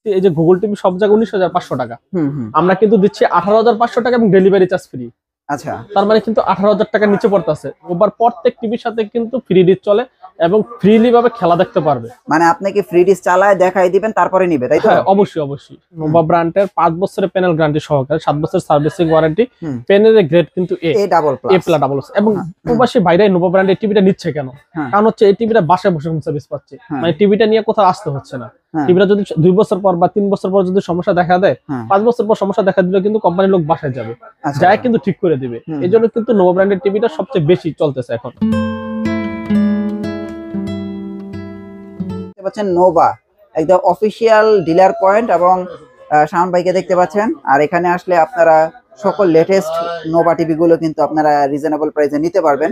এই যে Google TV সব জায়গায় 19,500 টাকা, আমরা কিন্তু দিচ্ছি 18,500 টাকা এবং ডেলিভারি চার্জ ফ্রি। আচ্ছা, তার মানে কিন্তু 18,000 টাকার নিচে পড়তেছে। ওবার প্রত্যেক টিভির সাথে কিন্তু ফ্রি ডিশ চলে এবং ফ্রিলি ভাবে খেলা দেখতে পারবে। মানে আপনি কি ফ্রি ডিশ চালায় দেখাই দিবেন তারপরে নিবে, তাই তো? হ্যাঁ, অবশ্যই অবশ্যই। নোভা ব্র্যান্ডের 5 বছরের প্যানেল গ্যারান্টি সহকারে 7 বছর সার্ভিসিং ওয়ারেন্টি। প্যানেলের গ্রেড কিন্তু এ ডাবল প্লাস। এবং প্রবাসী ভাইরাই নোভা ব্র্যান্ডের টিভিটা নিচ্ছে কেন? কারণ হচ্ছে এই টিভিটা বাসায় বসে সার্ভিস পাচ্ছে, মানে টিভিটা নিয়ে কোথাও আসতে হচ্ছে না। টিভিটা যদি 2 বছর পর বা 3 বছর পর যদি সমস্যা দেখা দেয়, 5 বছর পর সমস্যা দেখা দিলে কিন্তু কোম্পানির লোক বাসায় যাবে, যায় কিন্তু ঠিক করে দিবে। এই জন্য কিন্তু নোভা ব্র্যান্ডের টিভিটা সবচেয়ে বেশি চলতেছে এখন। দেখতে পাচ্ছেন নোভা একদম অফিসিয়াল ডিলার পয়েন্ট, এবং শাওন ভাইকে দেখতে পাচ্ছেন। আর এখানে আসলে আপনারা সকল লেটেস্ট নোভা টিভি গুলো কিন্তু আপনারা রিজনেবল প্রাইসে নিতে পারবেন।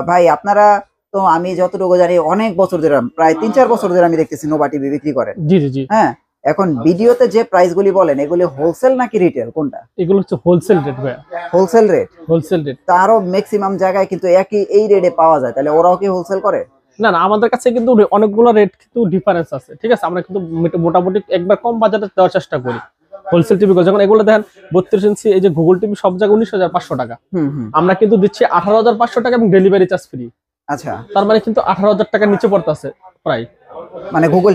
ভাই আপনারা তো আমি যতটুকু জানি অনেক বছর ধরে, প্রায় 3-4 বছর ধরে আমি দেখতেছি নোভা টিভি বিক্রি করেন। জি জি জি। হ্যাঁ, এখন ভিডিওতে যে প্রাইস গুলি বলেন এগুলি হোলসেল নাকি রিটেল, কোনটা? এগুলো হচ্ছে হোলসেল রেট ভাই। Wholesale rate? Wholesale rate. তারও ম্যাক্সিমাম জায়গায় কিন্তু একই এই রেটে পাওয়া যায়, তাহলে ওরাও কি হোলসেল করে? না না, আমাদের কাছে কিন্তু অনেকগুলো রেট কিন্তু ডিফারেন্স আছে, ঠিক আছে? আমরা কিন্তু মোটামুটি একবার কম বাজারে দেওয়ার চেষ্টা করি হোলসেল টিভি। যখন এগুলো দেখেন 32 ইঞ্চি, এই যে গুগল টিভি সব জায়গায় 19,500 টাকা, আমরা কিন্তু দিচ্ছি 18,500 টাকা এবং ডেলিভারি চার্জ ফ্রি। আচ্ছা, তার মানে কিন্তু 18,000 টাকার নিচে পড়তেছে প্রায়, মানে গুগল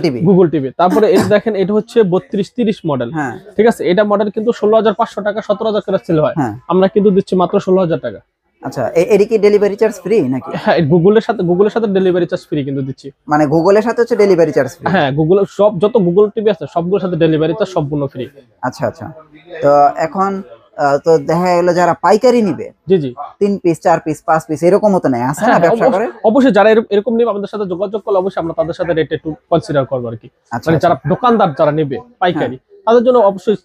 টিভি। তারপরে এই দেখেন এটা হচ্ছে 32-30 মডেল, ঠিক আছে? এটা মডেল কিন্তু 16,500 টাকা 17,000 করে সেল হয়, আমরা কিন্তু দিচ্ছি মাত্র 16,000 টাকা। আচ্ছা, এর কি ডেলিভারি চার্জ ফ্রি নাকি? হ্যাঁ, গুগলের সাথে ডেলিভারি চার্জ ফ্রি কিন্তু দিচ্ছি। মানে গুগলের সাথে হচ্ছে ডেলিভারি চার্জ ফ্রি? হ্যাঁ, গুগলের সব যত গুগল টিভি আছে সবগুলোর সাথে ডেলিভারি চার্জ সম্পূর্ণ ফ্রি। আচ্ছা আচ্ছা। তো এখন তো দেখা গেলো যারা পাইকারি নিবে, জি জি, 3 পিস 4 পিস 5 পিস এরকম তো নাই, আছে না ব্যবসা করে? অবশ্যই যারা এরকম নেবে আমাদের সাথে যোগাযোগ করলে অবশ্যই আমরা তাদের সাথে রেট একটু কনসিডার করব আর কি। মানে যারা দোকানদার যারা নেবে পাইকারি, তাদের জন্য অবশ্যই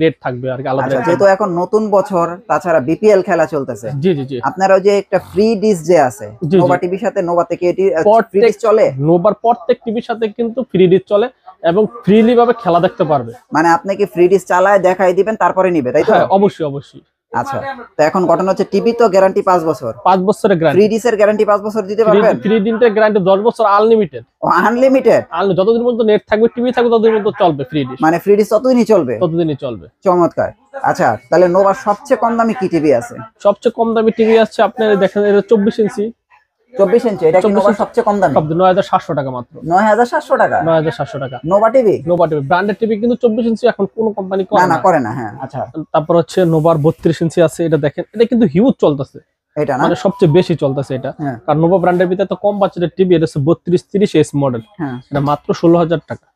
রেট থাকবে আর কি আলাদা। যেহেতু এখন নতুন বছর, তাছাড়া বিপিএল খেলা চলতেছে, জি জি জি, আপনারা যে একটা ফ্রি ডিশ যে আছে নোভা টিভির সাথে, নোভা থেকে এটি ফ্রি ডিশ চলে? নোভার প্রত্যেক টিভির সাথে কিন্তু ফ্রি ডিশ চলে এবং ফ্রিলি ভাবে খেলা দেখতে পারবে। মানে আপনি কি ফ্রি ডিশ চালায় দেখাই দিবেন তারপরে নিবে, তাই তো? হ্যাঁ, অবশ্যই অবশ্যই। আচ্ছা, তো এখন ঘটনা হচ্ছে টিভি তো গ্যারান্টি 5 বছর, 5 বছরের গ্যারান্টি। ফ্রি ডিশের গ্যারান্টি 5 বছর দিতে পারবেন? ফ্রি ডিশের গ্যারান্টি 10 বছর আনলিমিটেড। ও আনলিমিটেড? যতদিন পর্যন্ত নেট থাকবে, টিভি থাকবে, ততদিন পর্যন্ত চলবে ফ্রি ডিশ। মানে ফ্রি ডিশ ততদিনই চলবে? ততদিনই চলবে। চমৎকার। আচ্ছা, তাহলে নোভার সবচেয়ে কম দামি কি টিভি আছে? সবচেয়ে কম দামি টিভি আছে আপনার দেখেন, এটা 24 ইঞ্চি। 24 ইঞ্চি, এটা কি নোভার সবচেয়ে কম দামি? 9,700 টাকা মাত্র। 9,700 টাকা? 9,700 টাকা Nova TV? Nova TV branded TV কিন্তু 24 ইঞ্চি এখন কোন কোম্পানি করে না। হ্যাঁ, আচ্ছা। তারপর হচ্ছে নোভার 32 ইঞ্চি আছে, এটা দেখেন, এটা কিন্তু হিউজ চলতেছে, এটা না মানে সবচেয়ে বেশি চলতেছে এটা। কারণ নোভা ব্র্যান্ডের ভিতরে তো কম বাজেটের টিভি, এটা হচ্ছে 32-30 এস মডেল, এটা মাত্র 16,000 টাকা।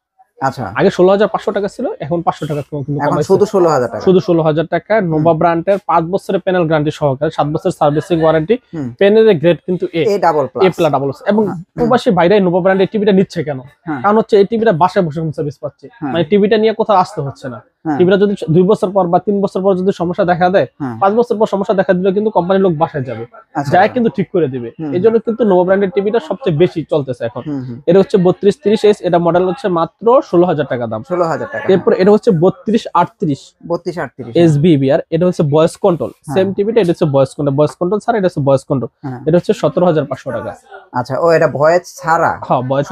আচ্ছা, আগে 16,500 টাকা ছিল, এখন 500 টাকা কিন্তু কমাইছে, শুধু 16,000 টাকা। শুধু 16,000 টাকা। নোভা ব্র্যান্ডের 5 বছরের প্যানেল গ্যারান্টি সহকারে 7 বছর সার্ভিসিং ওয়ারেন্টি। প্যানেলের গ্রেড কিন্তু এ ডাবল প্লাস। এবং প্রবাসী ভাইরাই নোভা ব্র্যান্ডের টিভিটা নিচ্ছে কেন? কারণ হচ্ছে এই টিভিটা বাসায় বসে সার্ভিস পাচ্ছে, মানে টিভিটা নিয়ে কোথাও আসতে হচ্ছে না। টিভিটা যদি 2 বছর পর বা 3 বছর পর যদি সমস্যা দেখা দেয়, 5 বছর পর সমস্যা দেখা দিলে কিন্তু কোম্পানির লোক বাসায় যাবে, যায় কিন্তু ঠিক করে দিবে। এই জন্য কিন্তু নোভা ব্র্যান্ডের টিভিটা সবচেয়ে বেশি চলতেছে এখন। এটা হচ্ছে 32-30 এস, এটা মডেল হচ্ছে মাত্র 16,000 টাকা দাম। 16,000 টাকা। এরপর এটা হচ্ছে 32-38 এসবিবিআর, এটা হচ্ছে ভয়েস কন্ট্রোল। সেম টিভিটা, এটা হচ্ছে ভয়েস কন্ট্রোল ছাড়া, এটা হচ্ছে ভয়েস কন্ট্রোল, এটা হচ্ছে 17,500 টাকা। আচ্ছা, ও এটা ভয়েস ছাড়া? হ্যাঁ, ভয়েস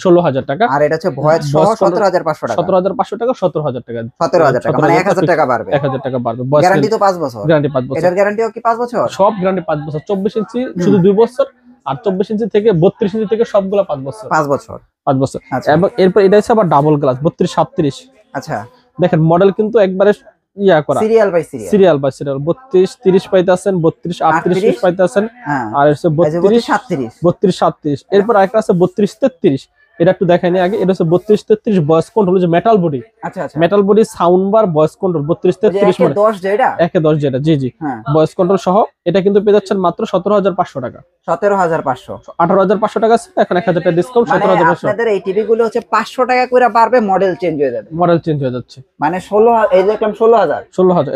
16,000 টাকা। আর এটা হচ্ছে ভয়েস সহ 17,500 টাকা। 17,500 টাকা, 17,000 টাকা। 17,000 টাকা, মানে 1,000 টাকা বাড়বে। 1,000 টাকা বাড়বে। গ্যারান্টি তো 5 বছর? গ্যারান্টি 5 বছর। এটার গ্যারান্টিও কি 5 বছর? সব গ্যারান্টি 5 বছর। 24 ইঞ্চি শুধু 2 বছর, আর 24 ইঞ্চি থেকে 32 ইঞ্চি থেকে সবগুলো 5 বছর। 5 বছর। 5 বছর। এবং এরপর এটা হচ্ছে আবার ডাবল গ্লাস 32-37। আচ্ছা, দেখেন মডেল কিন্তু একবারে ইয়া করা, সিরিয়াল বাই সিরিয়াল 32-30 পাইতেছেন, 32-38 পাইতেছেন, আর হচ্ছে 32-37। এরপর আরেকটা আছে 32-33, এটা একটু দেখাইনি আগে। এটা হচ্ছে 32-33 ভয়েস কন্ট্রোল, যে মেটাল বডি। আচ্ছা আচ্ছা, metal body sound bar voice control 32-33 model. 1-10 যেটা, জি জি, ভয়েস কন্ট্রোল সহ। এটা কিন্তু পেয়ে যাচ্ছেন মাত্র 17,500 টাকা। 17,500। 18,500 টাকা আছে, এখন 1,000 টাকা ডিসকাউন্ট, 17,500। আপনাদের এই টিভি গুলো হচ্ছে 500 টাকা করে বাড়বে, মডেল চেঞ্জ হয়ে যাবে। মডেল চেঞ্জ হয়ে যাচ্ছে, মানে 16, এই দেখলাম 16,000,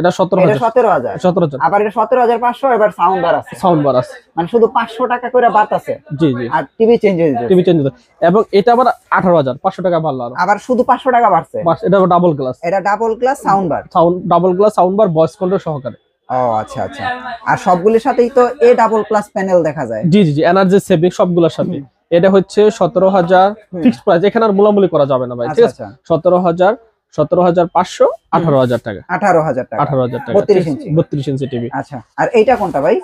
এটা 17,000, 17,000, আবার এটা 17,500, এবার সাউন্ড বার আছে, মানে শুধু 500 টাকা করে বাড়তাছে। জি জি, আর টিভি চেঞ্জ হয়ে যাচ্ছে। এবং এটা আবার 18,500 টাকা বাড়লো, আবার শুধু 500 টাকা বাড়ছে। এটা double glass, sound bar, double glass sound bar voice control সহকারে। ও আচ্ছা আচ্ছা। আর সবগুলোর সাথেই তো এ ডাবল প্লাস প্যানেল দেখা যায়। জি জি জি, এনার্জি সেভিং সবগুলোর সাথে। এটা হচ্ছে 17,000 ফিক্সড প্রাইস, এখানে আর মোলামুলি করা যাবে না ভাই, ঠিক আছে? 17,000, 17,500, 18,000 টাকা, 18,000 টাকা, 18,000 টাকা, 32 ইঞ্চি টিভি। আচ্ছা, আর এইটা কোনটা ভাই?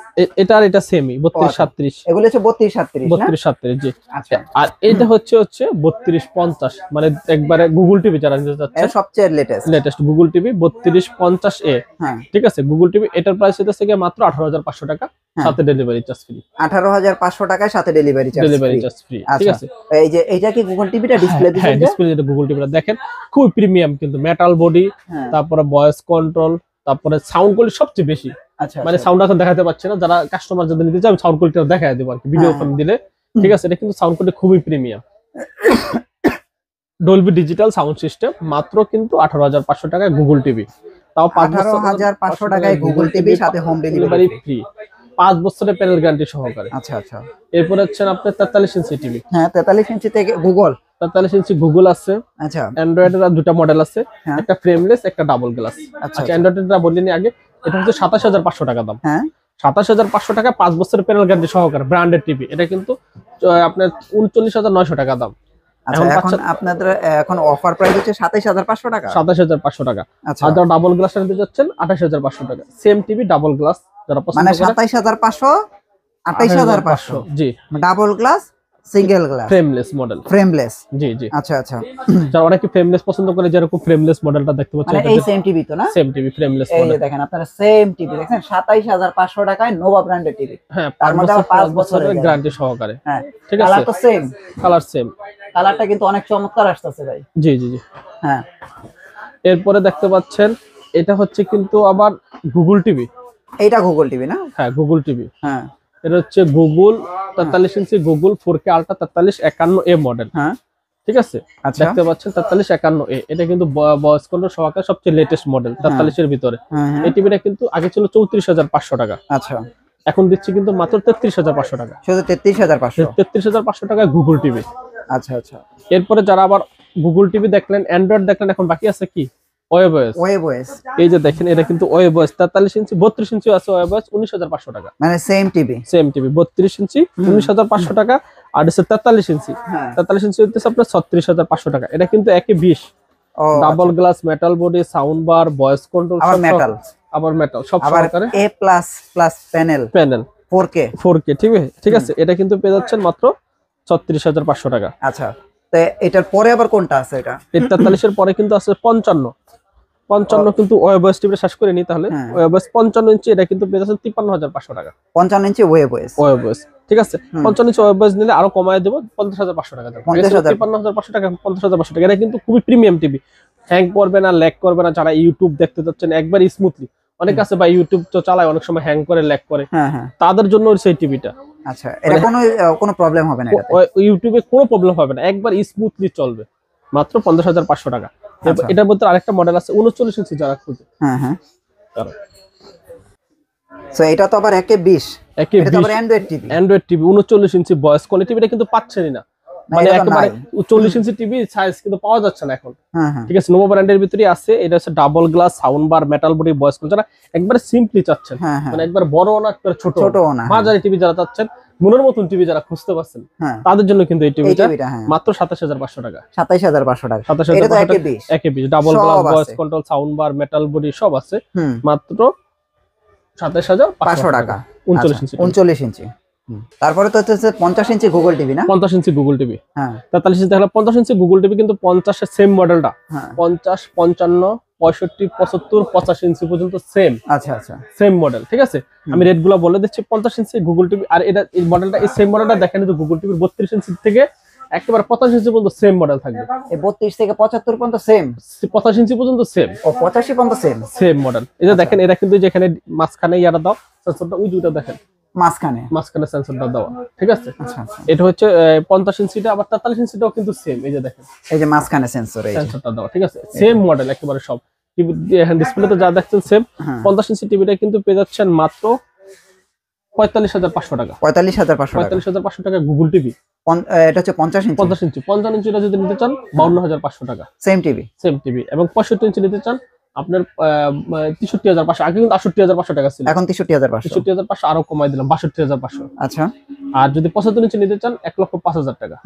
এটা আর এটা সেমি 32-37, এগুলো হচ্ছে 32-37 না? 32-37 জি। আচ্ছা, আর এটা হচ্ছে 32-50, মানে একবারে গুগল টিভি যারা নিতে চাচ্ছে, এর সবচেয়ে লেটেস্ট গুগল টিভি 3250A, হ্যাঁ ঠিক আছে? গুগল টিভি এটার প্রাইস হচ্ছে গিয়ে মাত্র 18,500 টাকা, সাথে ডেলিভারি চার্জ ফ্রি। 18,500 টাকায় সাথে ডেলিভারি চার্জ ফ্রি, ঠিক আছে? এই যে এইটা কি গুগল টিভিটা ডিসপ্লে দিচ্ছে? হ্যাঁ, ডিসপ্লে যেটা গুগল টিভিটা দেখেন খুব প্রিমিয়াম, কিন্তু মেটাল বডি, তারপরে ভয়েস কন্ট্রোল, তারপরে সাউন্ড কোয়ালিটি সবচেয়ে বেশি। আচ্ছা, মানে সাউন্ড এখন দেখাতে পাচ্ছি না, যারা কাস্টমার যাদের নিতে চায় আমি সাউন্ড কোয়ালিটিটা দেখায় দেব আর কি, ভিডিও ফোন দিলে, ঠিক আছে? এটা কিন্তু সাউন্ড কোয়ালিটি খুবই premium, Dolby digital sound system, মাত্র কিন্তু 18,500 টাকায় গুগল টিভি, তাও 18,500 টাকায় গুগল টিভি, সাথে হোম ডেলিভারি ফ্রি, 5 বছরের প্যানেল গ্যারান্টি সহকারে। আচ্ছা আচ্ছা, এরপর হচ্ছে আপনার 43 ইঞ্চি টিভি। হ্যাঁ, 43 ইঞ্চি থেকে গুগল, 43 ইঞ্চি গুগল আছে। আচ্ছা, অ্যান্ড্রয়েডের দুটো মডেল আছে, একটা ফ্রেমলেস, একটা ডাবল গ্লাস। আচ্ছা, অ্যান্ড্রয়েডেরটা বলিনি আগে, এটা হচ্ছে 27,500 টাকা দাম। হ্যাঁ, 27,500 টাকা 5 বছরের প্যানেল গ্যারান্টি সহকারে ব্র্যান্ডেড টিভি। এটা কিন্তু আপনার 39,900 টাকা দাম। আচ্ছা, এখন আপনাদের এখন অফার প্রাইস হচ্ছে 27,500 টাকা, 27,500 টাকা। আচ্ছা, আর যারা ডাবল গ্লাস নিতে যাচ্ছেন 28,500 টাকা। সেম টিভি ডাবল গ্লাস যারা পছন্দ মানে করেন 27,500, 28,500 জি, double glass, single glass, frameless model, frameless. জি জি। আচ্ছা আচ্ছা, যারা অনেকে ফ্রেমলেস পছন্দ করে, যেরকম ফ্রেমলেস মডেলটা দেখতে পাচ্ছেন, মানে এই সেম টিভি তো না? সেম টিভি ফ্রেমলেস এই মডেল। যে দেখেন আপনারা সেম টিভি দেখেন 27,500 টাকায় নোভা ব্র্যান্ডের টিভি। হ্যাঁ, তার মধ্যে 5 বছরের গ্যারান্টি সহকারে। হ্যাঁ, ঠিক আছে, কালার তো সেম, কালার সেম, কালারটা কিন্তু অনেক চমৎকার আসতেছে ভাই। জি জি জি। হ্যাঁ, এরপরে দেখতে পাচ্ছেন এটা হচ্ছে কিন্তু আবার গুগল টিভি। এইটা গুগল টিভি না? হ্যাঁ, গুগল টিভি। হ্যাঁ, এটা হচ্ছে Google 43 inch Google 4K ultra 4351A model. হ্যাঁ, ঠিক আছে, আচ্ছা, দেখতে পাচ্ছেন 4351A। এটা কিন্তু ভয়েস কন্ট্রোল সহকারে সবচেয়ে লেটেস্ট মডেল 43 এর ভিতরে। এই টিভিটা কিন্তু আগে ছিল 34,500 টাকা, আচ্ছা, এখন দিচ্ছি কিন্তু মাত্র 33,500 টাকা। শুধু 33,500, 33,500 টাকায় গুগল টিভি। আচ্ছা আচ্ছা। এরপরে যারা আবার গুগল টিভি দেখলেন, অ্যান্ড্রয়েড দেখলেন, এখন বাকি আছে কি ওয়েবওএস। এই যে দেখেন এটা কিন্তু ওয়েবওএস 43 ইঞ্চি 32 ইঞ্চি আছে, ওয়েবওএস 19,500 টাকা। মানে সেম টিভি 32 ইঞ্চি 19,500 টাকা। আর হচ্ছে 43 ইঞ্চি, 43 ইঞ্চি হচ্ছে আপনার 36,500 টাকা। এটা কিন্তু 120 double glass, metal body, sound bar, voice control, আবার মেটাল সব সহকারে, A++ প্যানেল 4K, ঠিক আছে। এটা কিন্তু পেয়ে যাচ্ছেন মাত্র 36,500 টাকা। আচ্ছা, তো এটার পরে আবার কোনটা আছে? এটা 43 এর পরে কিন্তু আছে 55 কিন্তু ওয়েবওএস টিভিটা শেষ করে নি, তাহলে ওয়েবওএস 55 ইঞ্চি, এটা কিন্তু পেয়ে যাচ্ছেন 53,500 টাকা। 55 ইঞ্চি ওয়েবওএস, ঠিক আছে। 55 ইঞ্চি ওয়েবওএস নিলে আরো কমায় দেব, 50,500 টাকা দাম। 53,500 টাকা, 50,500 টাকা। এটা কিন্তু খুবই প্রিমিয়াম টিভি, হ্যাং করবে না, ল্যাগ করবে না। যারা ইউটিউব দেখতে যাচ্ছেন একবার স্মুথলি, অনেক আছে ভাই ইউটিউব তো চালায়, অনেক সময় হ্যাং করে, ল্যাগ করে, তাদের জন্য সেই টিভিটা। আচ্ছা, এটা কোনো প্রবলেম হবে না, ইউটিউবে কোনো প্রবলেম হবে না, একবার স্মুথলি চলবে, মাত্র 50,500 টাকা। এটার মধ্যে আরেকটা মডেল আছে 39 ইঞ্চি, যারা খুঁজে। সো এটা তো আবার 120, এটা তো আবার Android TV 39 inch voice quality. টিভিটা কিন্তু পাচ্ছেনই না, মানে একেবারে 40 ইঞ্চি টিভি সাইজ কিন্তু পাওয়া যাচ্ছে না এখন। ঠিক আছে, নোভা ব্র্যান্ডের ভিতরেই আছে। এটা হচ্ছে double glass, sound bar, metal body, voice control. যারা একবারে সিম্পলি চাচ্ছেন, মানে একবার বড় না একবার ছোট না, মাঝারি টিভি যারা চাচ্ছেন, মনের মতন টিভি যারা খুঁজতে পাচ্ছেন, তাদের জন্য কিন্তু এই টিভিটা মাত্র 27,500 টাকা। 27,500 টাকা। 27,500 double glass, voice control, sound bar, metal body সব আছে, মাত্র 27,500 টাকা। 39 ইঞ্চি। তারপরে তো হচ্ছে 50 ইঞ্চি গুগল টিভি না? 50 ইঞ্চি গুগল টিভি। 43 ইঞ্চি দেখলাম, 50 ইঞ্চি গুগল টিভি কিন্তু 50 এর সেম মডেলটা, 50, 55, 65, 75, 85 ইঞ্চি পর্যন্ত সেম। আচ্ছা আচ্ছা, সেম মডেল। ঠিক আছে, আমি রেট গুলো বলে দিচ্ছি। 50 ইঞ্চি গুগল টিভি, আর এটা এই মডেলটা, এই সেম মডেলটা দেখেন, কিন্তু গুগল টিভির 32 ইঞ্চি থেকে একেবারে 85 ইঞ্চি পর্যন্ত সেম মডেল থাকবে। এই 32 থেকে 75 পর্যন্ত সেম, 85 ইঞ্চি পর্যন্ত সেম, ও 85 পর্যন্ত সেম মডেল। এই যে দেখেন, এটা কিন্তু যেখানে মাঝখানে ইয়াটা দাও, সেন্সরটা ওই দুইটা দেখেন, মাঝখানে সেন্সরটা দেওয়া। ঠিক আছে, এটা হচ্ছে 50 ইঞ্চিটা। আবার 43 ইঞ্চিটাও কিন্তু সেম, এই যে দেখেন, এই যে মাঝখানে সেন্সরটা দেওয়া। ঠিক আছে, সেম মডেল একেবারে সব। টিভি ডিসপ্লেতে যা দেখছেন সেম। 50 ইঞ্চি টিভিটা কিন্তু পেয়ে যাচ্ছেন মাত্র 45,500 টাকা। 45,500 টাকা গুগল টিভি। এটা হচ্ছে 50 ইঞ্চি। 50 ইঞ্চিটা যদি নিতে চান 52,500 টাকা। Same TV. এবং 65 ইঞ্চি নিতে চান আপনার 63,500, আগে কিন্তু 68,500 টাকা ছিল, এখন 63,500। 63,500 আরো কমাই দিলাম 62,500। আচ্ছা। আর যদি 75 ইঞ্চি নিতে চান 1,05,000 টাকা।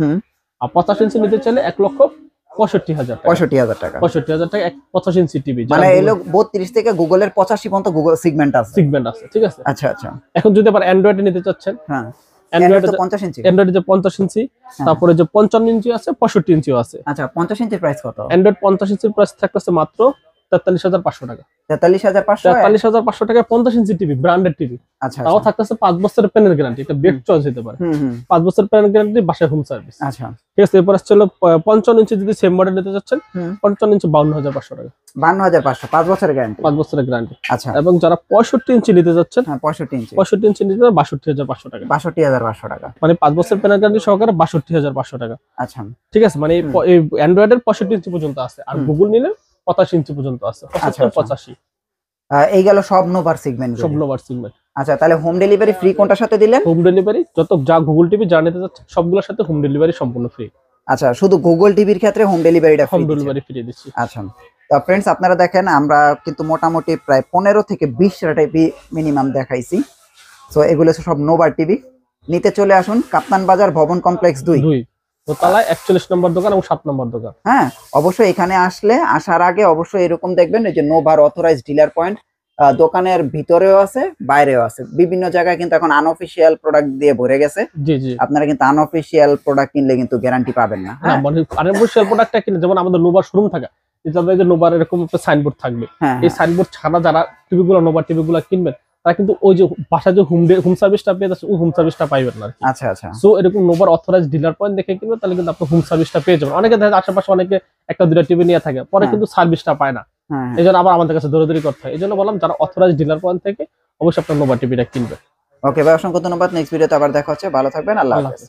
আর 85 ইঞ্চি নিতে চাইলে 1,65,000 টাকা। 65,000 টাকা। 65,000 টাকা 85 ইঞ্চি টিভি, মানে এলো 32 থেকে গুগলের 85 পর্যন্ত গুগল সেগমেন্ট আছে। ঠিক আছে। আচ্ছা আচ্ছা। এখন যদি আবার অ্যান্ড্রয়েডে নিতে চাচ্ছেন, হ্যাঁ, অ্যান্ড্রয়েডে 50 ইঞ্চি, অ্যান্ড্রয়েডে যে 50 ইঞ্চি, তারপরে যে 55 ইঞ্চি আছে, 65 ইঞ্চিও আছে। আচ্ছা, 50 ইঞ্চির প্রাইস কত? অ্যান্ড্রয়েড 50 ইঞ্চির প্রাইস থাকতেছে মাত্র 43,500 টাকা। 43,500। 43,500 টাকায় 50 ইঞ্চি টিভি, ব্র্যান্ডেড টিভি। আচ্ছা। তাও থাকতেছে 5 বছরের প্যানেল গ্যারান্টি, এটা বেস্ট চয়েস হতে পারে। 5 বছরের প্যানেল গ্যারান্টি, বাসায় হোম সার্ভিস। আচ্ছা, ঠিক আছে। এরপর আসছে হলো 55 ইঞ্চি, যদি সেম মডেল নিতে যাচ্ছেন 55 ইঞ্চি 52,500 টাকা। 52,500, 5 বছরের গ্যারান্টি। 5 বছরের গ্যারান্টি। আচ্ছা। এবং যারা 65 ইঞ্চি নিতে যাচ্ছেন, হ্যাঁ 65 ইঞ্চি, 65 ইঞ্চি নিতে 62,500 টাকা। 62,500 টাকা, মানে 5 বছর প্যানেল গ্যারান্টি সহকারে 62,500 টাকা। আচ্ছা, ঠিক আছে। মানে এই অ্যান্ড্রয়েডের 65 ইঞ্চি পর্যন্ত আছে, আর গুগল নিলে 85 ইঞ্চি পর্যন্ত আছে। 85। এই গেল সব নোভার সেগমেন্ট, সব নোভার সেগমেন্ট। আচ্ছা, তাহলে হোম ডেলিভারি ফ্রি কোনটার সাথে দিলেন? হোম ডেলিভারি যত যা গুগল টিভি যা নিতে যাচ্ছে সবগুলোর সাথে হোম ডেলিভারি সম্পূর্ণ ফ্রি। আচ্ছা, শুধু গুগল টিভির ক্ষেত্রে হোম ডেলিভারিটা হোম ডেলিভারি ফ্রি দিচ্ছি। আচ্ছা। তো ফ্রেন্ডস, আপনারা দেখেন আমরা কিন্তু মোটামুটি প্রায় 15 থেকে 20টা টিভি মিনিমাম দেখাইছি। সো এগুলো সব নোভার টিভি। নিতে চলে আসুন কাপ্তান বাজার ভবন কমপ্লেক্স 2 দোতলায় 41 নম্বর দোকান এবং 7 নম্বর দোকান। হ্যাঁ, অবশ্যই এখানে আসার আগে অবশ্যই এরকম দেখবেন, এই যে নোভার অথরাইজড ডিলার পয়েন্ট দোকানের ভিতরেও আছে, বাইরেও আছে। বিভিন্ন জায়গায় কিন্তু এখন আনঅফিশিয়াল প্রোডাক্ট দিয়ে ভরে গেছে। জি জি। আপনারা কিন্তু আনঅফিশিয়াল প্রোডাক্ট কিনলে কিন্তু গ্যারান্টি পাবেন না। না, মানে আনঅফিশিয়াল প্রোডাক্টটা কিনে, যেমন আমাদের নোভার শোরুম থাকে, যে নোভার এরকম একটা সাইনবোর্ড থাকবে, এই সাইনবোর্ড ছাড়া যারা টিভিগুলো নোভার টিভিগুলো কিনবেন তারা কিন্তু ওই যে বাসায় যে হোম সার্ভিসটা পেয়ে যাচ্ছে, ওই হোম সার্ভিসটা পাইবেন না। আচ্ছা আচ্ছা। সো এরকম নোভার অথরাইজড ডিলার পয়েন্ট দেখে কিনবেন, তাহলে কিন্তু আপনি হোম সার্ভিসটা পেয়ে যাবেন। অনেকে দেখা আশেপাশে অনেকে একটা দুটা টিভি নিয়ে থাকে, পরে কিন্তু সার্ভিসটা পায় না, এই জন্য আবার আমাদের কাছে দৌড়াদৌড়ি করতে হয়। এই জন্য বললাম যারা অথরাইজড ডিলার পয়েন্ট থেকে অবশ্যই আপনার নোভার টিভিটা কিনবেন। ওকে ভাই, অসংখ্য ধন্যবাদ। নেক্সট ভিডিওতে আবার দেখা হচ্ছে, ভালো থাকবেন, আল্লাহ হাফেজ।